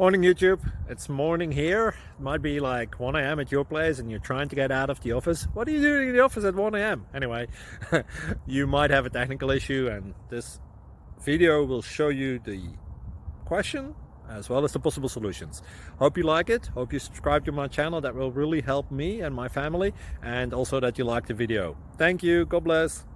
Morning YouTube, it's morning here. It might be like 1 a.m. at your place and you're trying to get out of the office. What are you doing in the office at 1 a.m.? Anyway, you might have a technical issue and this video will show you the question as well as the possible solutions. Hope you like it, hope you subscribe to my channel. That will really help me and my family, and also that you like the video. Thank you, God bless.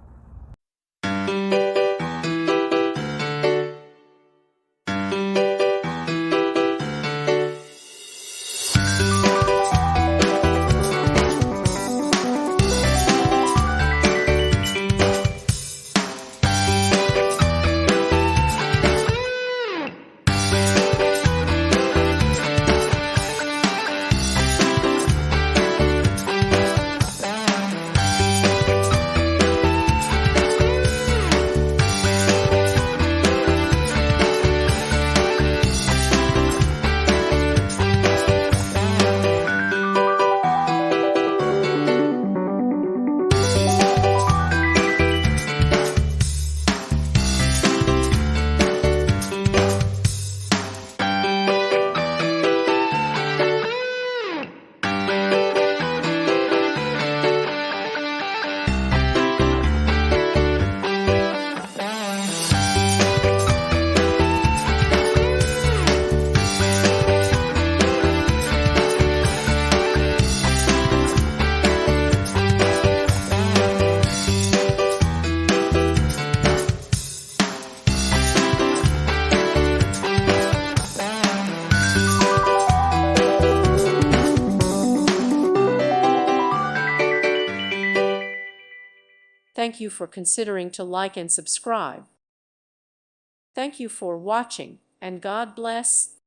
Thank you for considering to like and subscribe. Thank you for watching, and God bless.